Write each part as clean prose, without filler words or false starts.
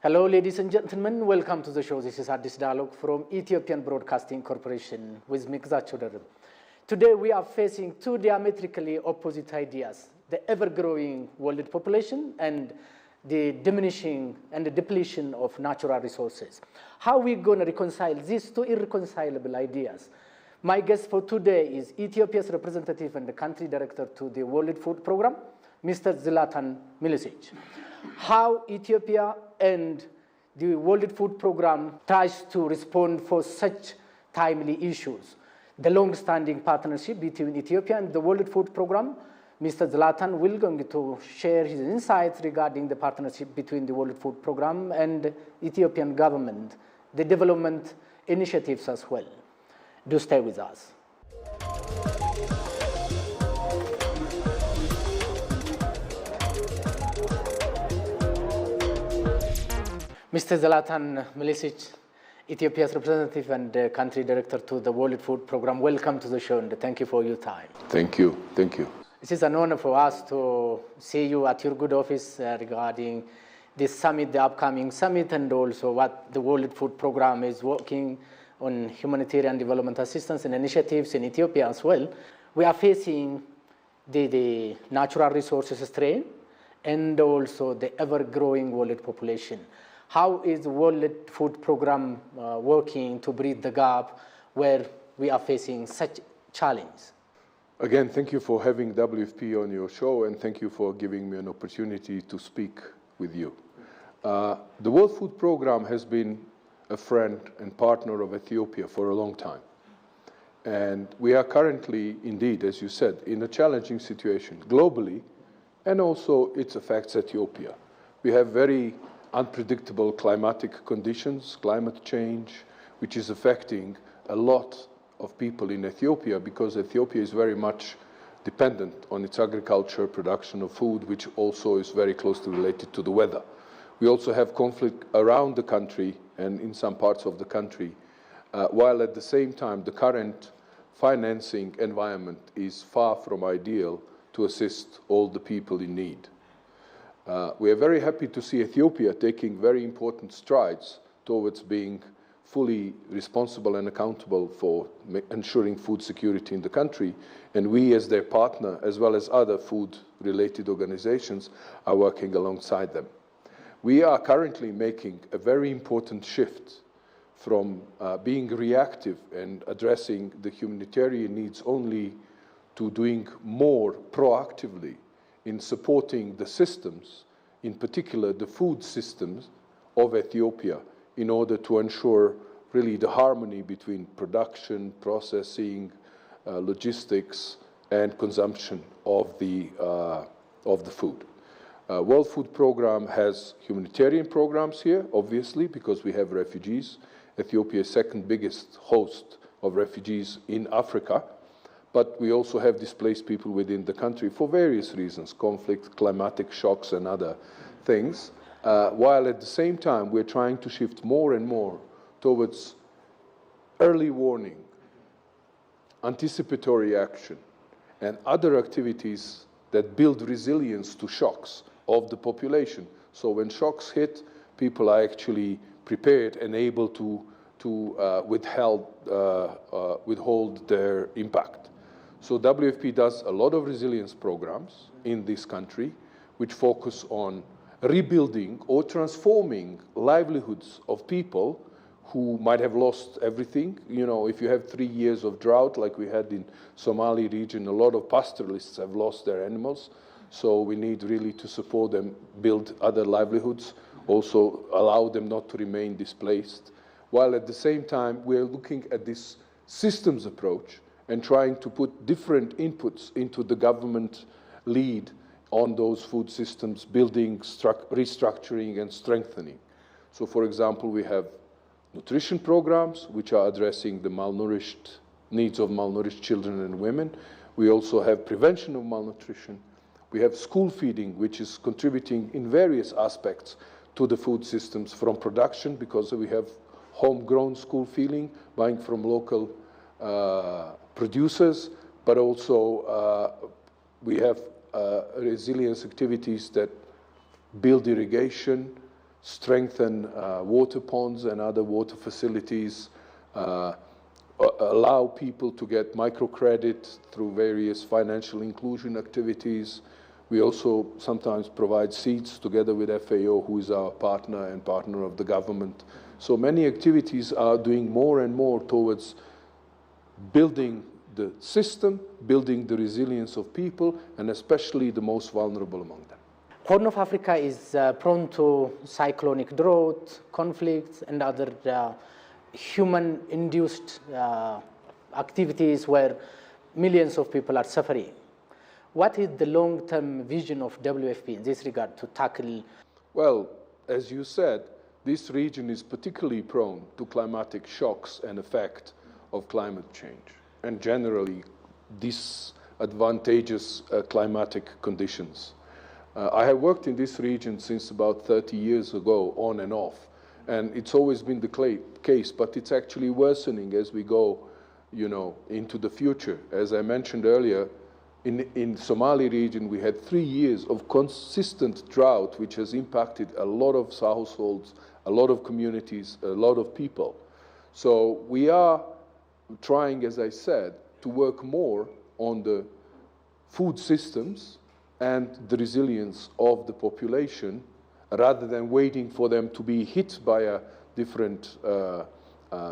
Hello, ladies and gentlemen. Welcome to the show. This is Addis Dialogue from Ethiopian Broadcasting Corporation with Mikza Chodor. Today, we are facing two diametrically opposite ideas: the ever-growing world population and the diminishing and the depletion of natural resources. How are we going to reconcile these two irreconcilable ideas? My guest for today is Ethiopia's representative and the country director to the World Food Program, Mr. Zlatan Milicic. How Ethiopia and the World Food Program tries to respond for such timely issues. The long-standing partnership between Ethiopia and the World Food Program, Mr. Zlatan will going to share his insights regarding the partnership between the World Food Program and the Ethiopian government, the development initiatives as well. Do stay with us. Mr. Zlatan Milicic, Ethiopia's representative and country director to the World Food Program, welcome to the show and thank you for your time. Thank you. Thank you. It is an honor for us to see you at your good office regarding this summit, the upcoming summit, and also what the World Food Program is working on humanitarian development assistance and initiatives in Ethiopia as well. We are facing the natural resources strain and also the ever-growing world population. How is the World Food Program working to bridge the gap where we are facing such challenge? Again, thank you for having WFP on your show, and thank you for giving me an opportunity to speak with you. The World Food Program has been a friend and partner of Ethiopia for a long time. And we are currently, indeed, as you said, in a challenging situation globally, and also it affects Ethiopia. We have very unpredictable climatic conditions, climate change, which is affecting a lot of people in Ethiopia because Ethiopia is very much dependent on its agriculture, production of food, which also is very closely related to the weather. We also have conflict around the country and in some parts of the country, while at the same time the current financing environment is far from ideal to assist all the people in need. We are very happy to see Ethiopia taking very important strides towards being fully responsible and accountable for ensuring food security in the country. And we, as their partner, as well as other food-related organizations, are working alongside them. We are currently making a very important shift from being reactive and addressing the humanitarian needs only to doing more proactively in supporting the systems, in particular the food systems of Ethiopia, in order to ensure really the harmony between production, processing, logistics, and consumption of the food. World Food Program has humanitarian programs here, obviously, because we have refugees. Ethiopia is second biggest host of refugees in Africa. But we also have displaced people within the country for various reasons, conflict, climatic shocks, and other things, while at the same time we're trying to shift more and more towards early warning, anticipatory action, and other activities that build resilience to shocks of the population. So when shocks hit, people are actually prepared and able to withhold their impact. So WFP does a lot of resilience programs in this country, which focus on rebuilding or transforming livelihoods of people who might have lost everything. You know, if you have 3 years of drought, like we had in Somali region, a lot of pastoralists have lost their animals. So we need really to support them, build other livelihoods, also allow them not to remain displaced. While at the same time, we're looking at this systems approach and trying to put different inputs into the government lead on those food systems, building, restructuring, and strengthening. So, for example, we have nutrition programs, which are addressing the needs of malnourished children and women. We also have prevention of malnutrition. We have school feeding, which is contributing in various aspects to the food systems from production, because we have homegrown school feeding, buying from local producers, but also we have resilience activities that build irrigation, strengthen water ponds and other water facilities, allow people to get microcredit through various financial inclusion activities. We also sometimes provide seeds together with FAO, who is our partner and partner of the government. So many activities are doing more and more towards building the system, building the resilience of people, and especially the most vulnerable among them. Horn of Africa is prone to cyclonic drought, conflicts, and other human-induced activities where millions of people are suffering. What is the long-term vision of WFP in this regard to tackle? Well, as you said, this region is particularly prone to climatic shocks and effect of climate change, and generally disadvantageous climatic conditions. I have worked in this region since about 30 years ago, on and off, and it's always been the case, but it's actually worsening as we go, into the future. As I mentioned earlier, in Somali region, we had 3 years of consistent drought, which has impacted a lot of households, a lot of communities, a lot of people. So we are trying, as I said, to work more on the food systems and the resilience of the population, rather than waiting for them to be hit by a different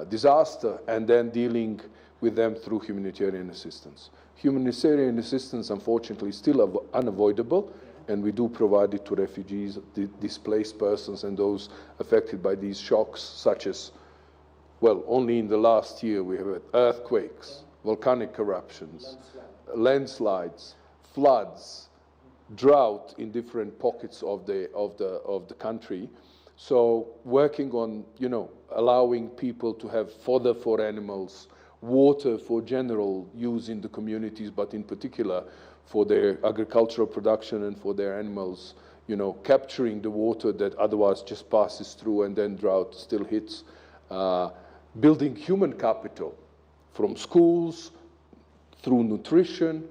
disaster and then dealing with them through humanitarian assistance. Humanitarian assistance, unfortunately, is still unavoidable, and we do provide it to refugees, displaced persons, and those affected by these shocks, such as, well, only in the last year we have had earthquakes, volcanic eruptions, landslides, floods, drought in different pockets of the country. So working on, allowing people to have fodder for animals, water for general use in the communities, but in particular for their agricultural production and for their animals, capturing the water that otherwise just passes through and then drought still hits. Building human capital from schools through nutrition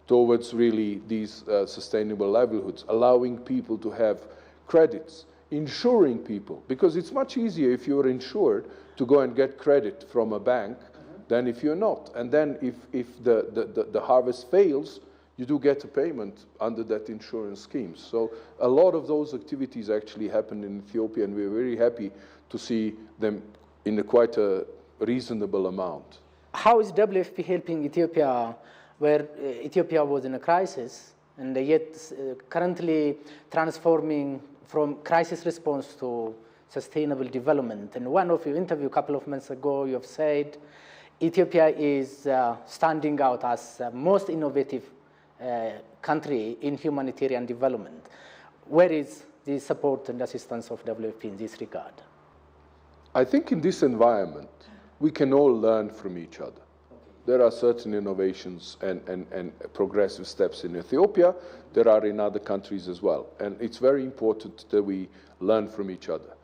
towards really these sustainable livelihoods, allowing people to have credits, insuring people, because it's much easier if you're insured to go and get credit from a bank than if you're not. And then if the harvest fails, you do get a payment under that insurance scheme. So a lot of those activities actually happen in Ethiopia, and we're very happy to see them in quite a reasonable amount. How is WFP helping Ethiopia, where Ethiopia was in a crisis, and yet currently transforming from crisis response to sustainable development? And one of your interview a couple of months ago, you have said Ethiopia is standing out as the most innovative country in humanitarian development. Where is the support and assistance of WFP in this regard? I think in this environment, we can all learn from each other. There are certain innovations and progressive steps in Ethiopia. There are in other countries as well. And it's very important that we learn from each other.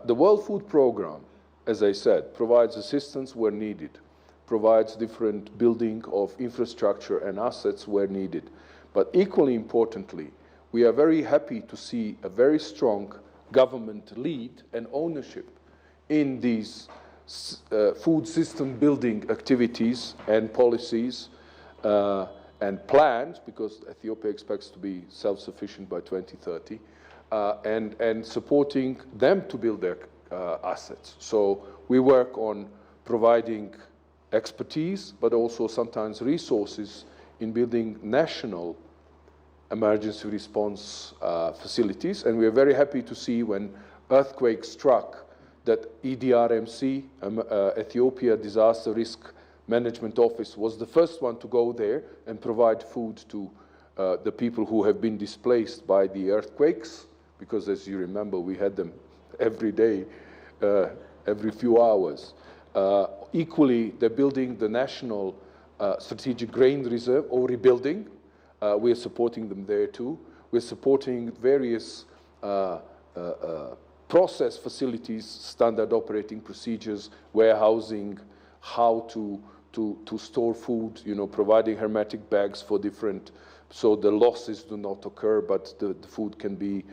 The World Food Programme, as I said, provides assistance where needed, provides different building of infrastructure and assets where needed. But equally importantly, we are very happy to see a very strong government lead and ownership in these food system building activities and policies and plans, because Ethiopia expects to be self-sufficient by 2030, and supporting them to build their assets. So we work on providing expertise, but also sometimes resources in building national emergency response facilities. And we are very happy to see when earthquake struck that EDRMC, Ethiopia Disaster Risk Management Office, was the first one to go there and provide food to the people who have been displaced by the earthquakes, because as you remember, we had them every day, every few hours. Equally, they're building the National Strategic Grain Reserve, or rebuilding. We're supporting them there too. We're supporting various process facilities, standard operating procedures, warehousing, how to store food, providing hermetic bags for different, so the losses do not occur, but the food can be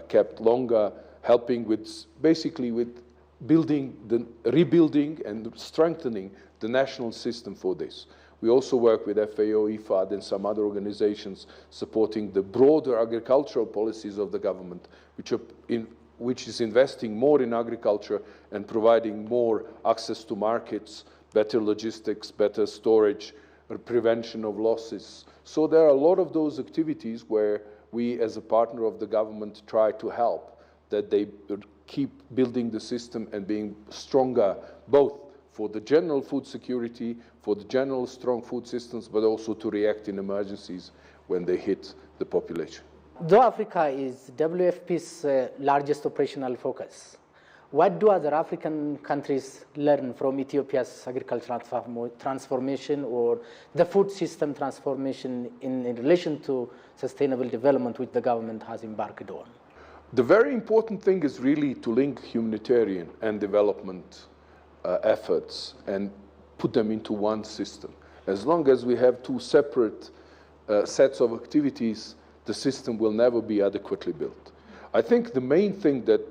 kept longer, helping with basically with rebuilding and strengthening the national system for this. We also work with FAO, IFAD, and some other organizations supporting the broader agricultural policies of the government, which is investing more in agriculture and providing more access to markets, better logistics, better storage, prevention of losses. So there are a lot of those activities where we, as a partner of the government, try to help, that they keep building the system and being stronger, both for the general food security, for the general strong food systems, but also to react in emergencies when they hit the population. Though Africa is WFP's largest operational focus, what do other African countries learn from Ethiopia's agricultural transformation or the food system transformation in relation to sustainable development, which the government has embarked on? The very important thing is really to link humanitarian and development efforts and put them into one system. As long as we have two separate sets of activities, the system will never be adequately built. I think the main thing that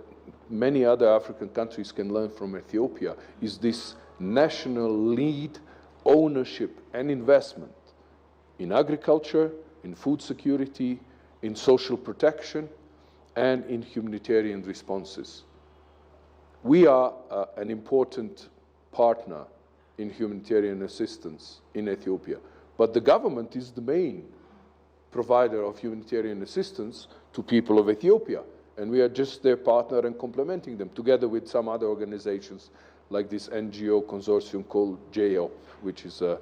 many other African countries can learn from Ethiopia is this national lead, ownership, and investment in agriculture, in food security, in social protection, and in humanitarian responses. We are an important partner in humanitarian assistance in Ethiopia, but the government is the main provider of humanitarian assistance to people of Ethiopia, and we are just their partner and complementing them, together with some other organizations like this NGO consortium called JOP, which is a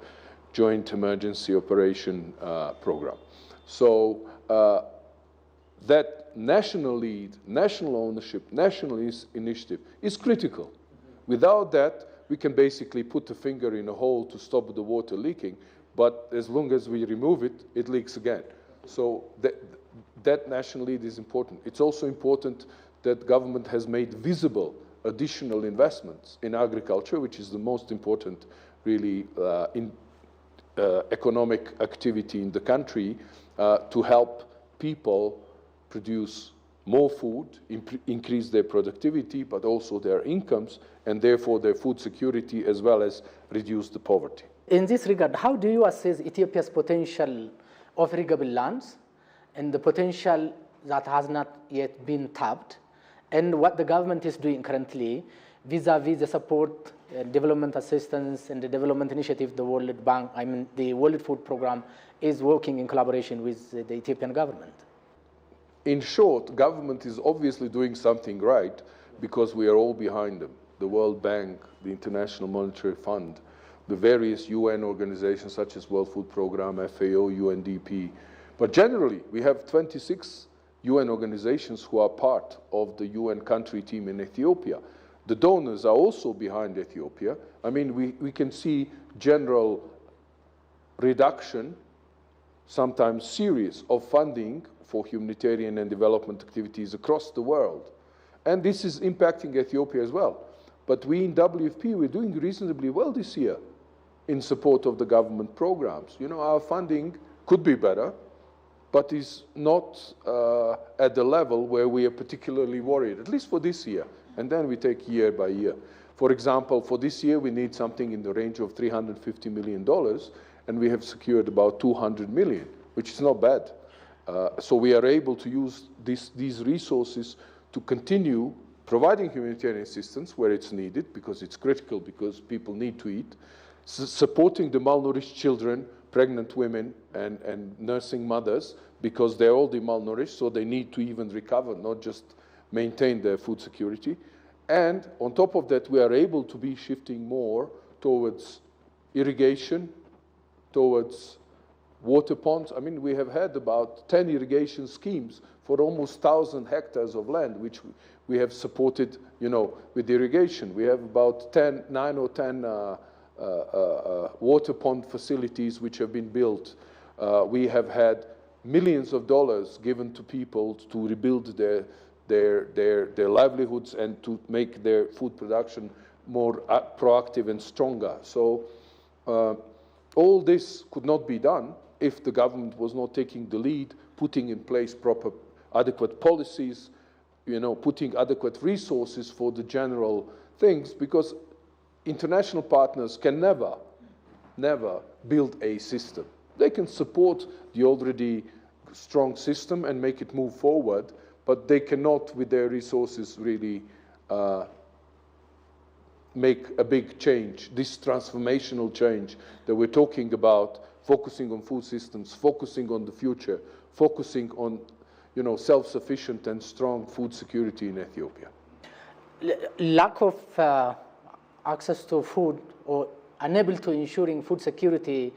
Joint Emergency Operation Program. So that national lead, national ownership, national initiative is critical. Without that, we can basically put a finger in a hole to stop the water leaking, but as long as we remove it, it leaks again. So that national lead is important. It's also important that government has made visible additional investments in agriculture, which is the most important, really, economic activity in the country, to help people produce more food, increase their productivity, but also their incomes, and therefore their food security, as well as reduce the poverty. In this regard, how do you assess Ethiopia's potential of irrigable lands and the potential that has not yet been tapped, and what the government is doing currently vis-a-vis the support, development assistance, and the development initiative the World Bank, the World Food Program is working in collaboration with the Ethiopian government? In short, government is obviously doing something right because we are all behind them. The World Bank, the International Monetary Fund, the various UN organizations such as World Food Program, FAO, UNDP. But generally, we have 26 UN organizations who are part of the UN country team in Ethiopia. The donors are also behind Ethiopia. I mean, we can see general reduction, sometimes serious, of funding for humanitarian and development activities across the world. And this is impacting Ethiopia as well. But we in WFP, we're doing reasonably well this year in support of the government programs. You know, our funding could be better, but is not at the level where we are particularly worried, at least for this year. And then we take year by year. For example, for this year, we need something in the range of $350 million, and we have secured about 200 million, which is not bad. So we are able to use these resources to continue providing humanitarian assistance where it's needed, because it's critical, because people need to eat, supporting the malnourished children, pregnant women, and nursing mothers, because they're already malnourished, so they need to even recover, not just maintain their food security. And on top of that, we are able to be shifting more towards irrigation, towards water ponds. I mean, we have had about 10 irrigation schemes for almost 1,000 hectares of land, which we have supported, you know, with irrigation. We have about 9 or 10 water pond facilities which have been built. We have had millions of dollars given to people to rebuild their livelihoods and to make their food production more proactive and stronger. So all this could not be done if the government was not taking the lead, putting in place proper adequate policies, putting adequate resources for the general things, because international partners can never build a system. They can support the already strong system and make it move forward, but they cannot, with their resources, really make a big change, this transformational change that we're talking about, focusing on food systems, focusing on the future, focusing on self-sufficient and strong food security in Ethiopia. Lack of access to food or unable to ensuring food security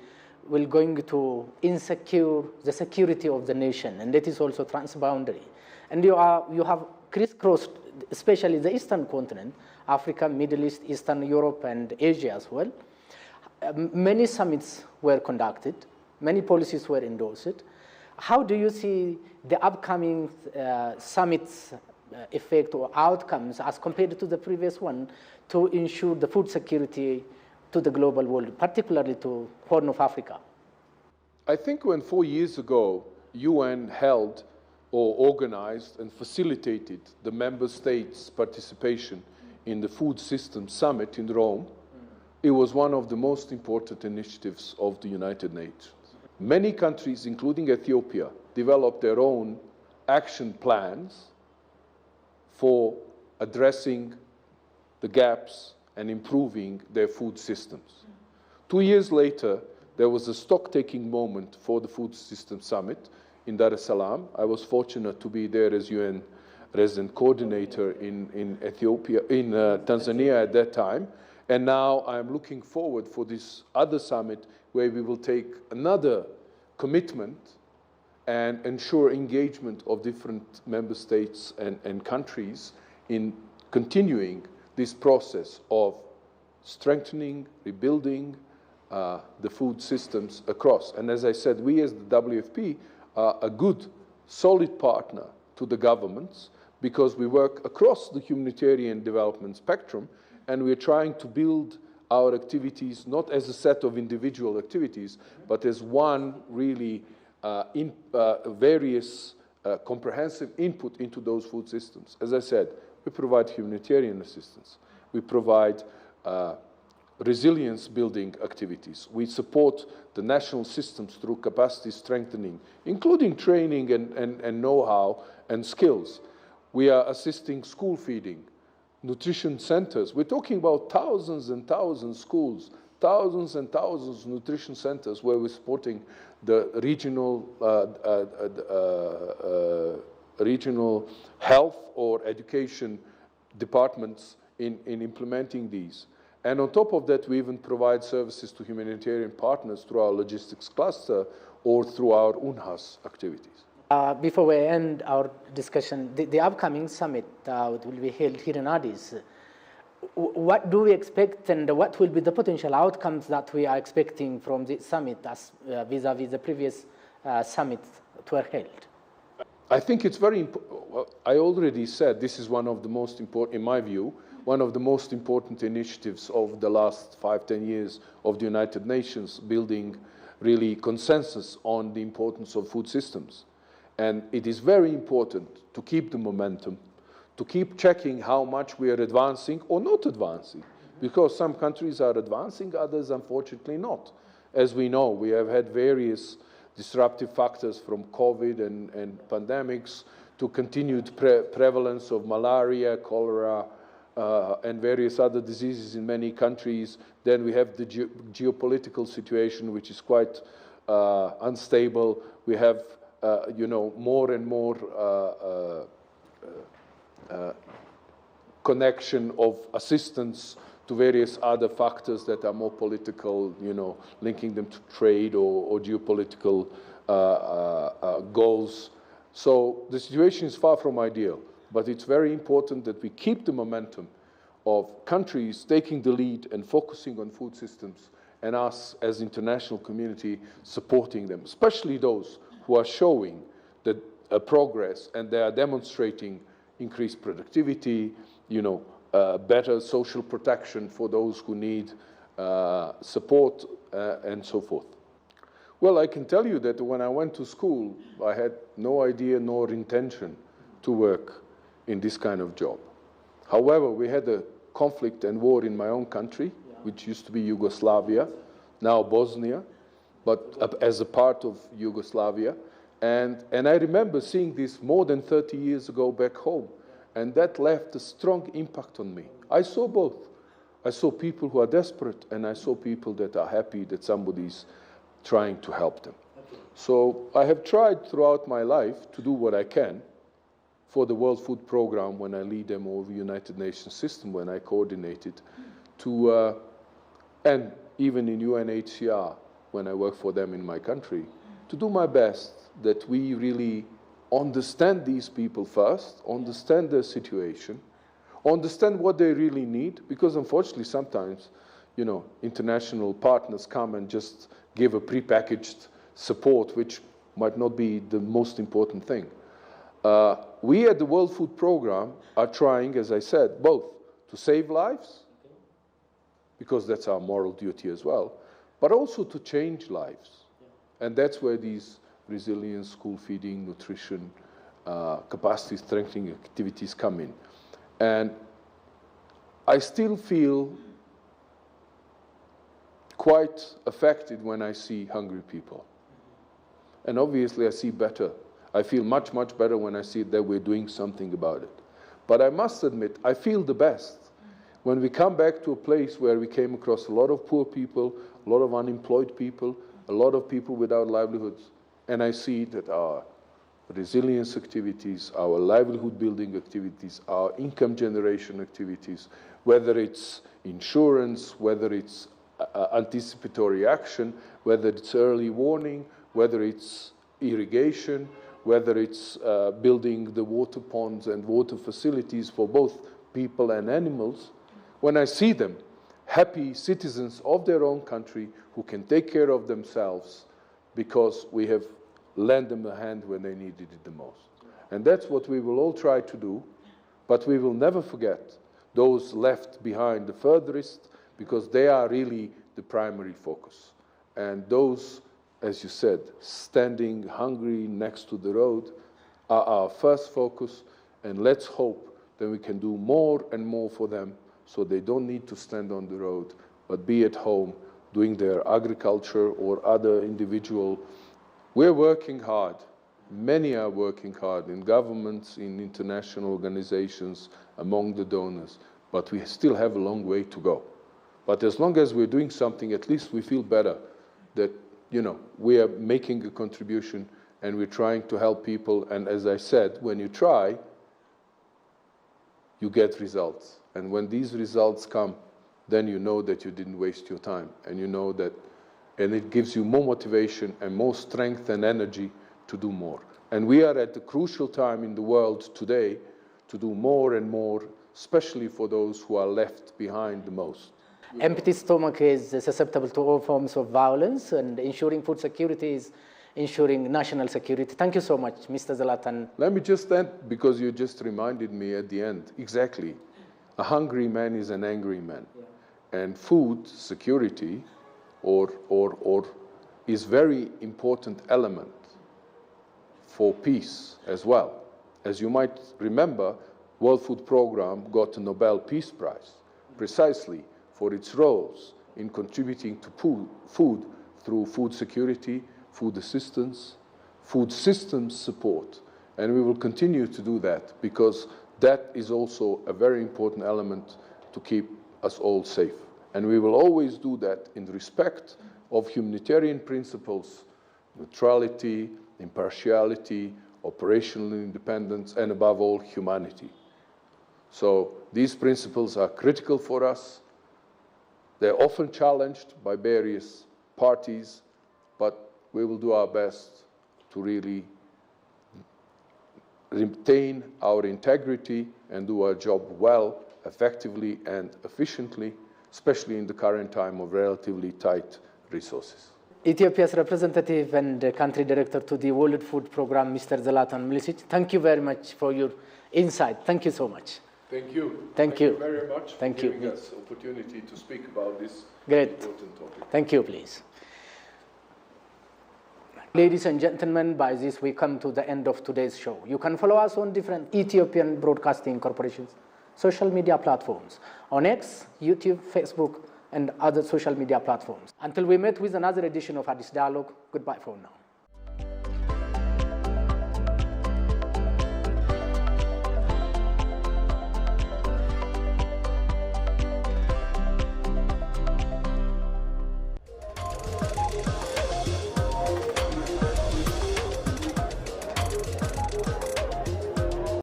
will going to insecure the security of the nation, and that is also transboundary. And you have crisscrossed, especially the Eastern continent, Africa, Middle East, Eastern Europe, and Asia as well. Many summits were conducted, many policies were endorsed. How do you see the upcoming summits effect or outcomes as compared to the previous one to ensure the food security to the global world, particularly to Horn of Africa? I think when 4 years ago, UN held or organized and facilitated the member states' participation in the Food System Summit in Rome, it was one of the most important initiatives of the United Nations. Many countries, including Ethiopia, developed their own action plans for addressing the gaps and improving their food systems. 2 years later, there was a stock-taking moment for the Food System Summit in Dar es Salaam. I was fortunate to be there as UN resident coordinator in Tanzania at that time. And now I'm looking forward for this other summit where we will take another commitment and ensure engagement of different member states and countries in continuing this process of strengthening, rebuilding the food systems across. And as I said, we as the WFP are a good, solid partner to the governments because we work across the humanitarian development spectrum, and we're trying to build our activities not as a set of individual activities, but as one really various comprehensive input into those food systems. As I said, we provide humanitarian assistance. We provide resilience building activities. We support the national systems through capacity strengthening, including training and know-how and skills. We are assisting school feeding, nutrition centers. We're talking about thousands and thousands of schools, thousands and thousands of nutrition centers where we're supporting the regional health or education departments in implementing these. And on top of that, we even provide services to humanitarian partners through our logistics cluster or through our UNHAS activities. Before we end our discussion, the upcoming summit will be held here in Addis. What do we expect, and what will be the potential outcomes that we are expecting from the summit as vis-a-vis the previous summits that were held? I think it's very important. I already said this is one of the most important, in my view, one of the most important initiatives of the last 5-10 years of the United Nations, building really consensus on the importance of food systems. And it is very important to keep the momentum, to keep checking how much we are advancing or not advancing, because some countries are advancing, others unfortunately not. As we know, we have had various disruptive factors from COVID and pandemics to continued prevalence of malaria, cholera, and various other diseases in many countries. Then we have the geopolitical situation, which is quite unstable. We have more and more connection of assistance to various other factors that are more political, linking them to trade or geopolitical goals. So the situation is far from ideal, but it's very important that we keep the momentum of countries taking the lead and focusing on food systems, and us as international community supporting them, especially those who are showing that progress and they are demonstrating increased productivity, better social protection for those who need support, and so forth. Well, I can tell you that when I went to school, I had no idea nor intention to work in this kind of job. However, we had a conflict and war in my own country, which used to be Yugoslavia, now Bosnia, but as a part of Yugoslavia. And I remember seeing this more than 30 years ago back home, and that left a strong impact on me. I saw both. I saw people who are desperate, and I saw people that are happy that somebody's trying to help them. Okay. So I have tried throughout my life to do what I can for the World Food Program when I lead them, or the United Nations system when I coordinate it, and even in UNHCR when I work for them in my country, to do my best that we really understand these people first, understand their situation, understand what they really need, because unfortunately sometimes, you know, international partners come and just give a prepackaged support, which might not be the most important thing. We at the World Food Program are trying, as I said, both to save lives, because that's our moral duty as well, but also to change lives. And that's where these resilience, school feeding, nutrition, capacity strengthening activities come in. And I still feel quite affected when I see hungry people. And obviously I see better. I feel much, much better when I see that we're doing something about it. But I must admit, I feel the best when we come back to a place where we came across a lot of poor people, a lot of unemployed people, a lot of people without livelihoods, and I see that our resilience activities, our livelihood building activities, our income generation activities, whether it's insurance, whether it's anticipatory action, whether it's early warning, whether it's irrigation, whether it's building the water ponds and water facilities for both people and animals, when I see them, happy citizens of their own country who can take care of themselves because we have lent them a hand when they needed it the most. And that's what we will all try to do, but we will never forget those left behind the furthest, because they are really the primary focus. And those, as you said, standing hungry next to the road are our first focus, and let's hope that we can do more and more for them so they don't need to stand on the road, but be at home doing their agriculture or other individual. We're working hard. Many are working hard in governments, in international organizations, among the donors, but we still have a long way to go. But as long as we're doing something, at least we feel better that, you know, we are making a contribution and we're trying to help people. And as I said, when you try, you get results. And when these results come, then you know that you didn't waste your time. And you know that, and it gives you more motivation and more strength and energy to do more. And we are at a crucial time in the world today to do more and more, especially for those who are left behind the most. Empty stomach is susceptible to all forms of violence, and ensuring food security is ensuring national security. Thank you so much, Mr. Zlatan. Let me just end, because you just reminded me at the end. Exactly. A hungry man is an angry man. Yeah. And food security is very important element for peace as well. As you might remember, World Food Program got a Nobel Peace Prize precisely for its roles in contributing to food through food security, food assistance, food systems support. And we will continue to do that, because that is also a very important element to keep us all safe. And we will always do that in respect of humanitarian principles, neutrality, impartiality, operational independence, and above all, humanity. So these principles are critical for us. They're often challenged by various parties, but we will do our best to really retain our integrity and do our job well, effectively and efficiently, especially in the current time of relatively tight resources. Ethiopia's representative and country director to the World Food Program, Mr. Zlatan Milicic, thank you very much for your insight. Thank you so much. Thank you. Thank you very much for giving us opportunity to speak about this Great. important topic. Thank you, please. Ladies and gentlemen, by this we come to the end of today's show. You can follow us on different Ethiopian Broadcasting Corporation's social media platforms, on X, YouTube, Facebook, and other social media platforms. Until we meet with another edition of Addis Dialogue, goodbye for now.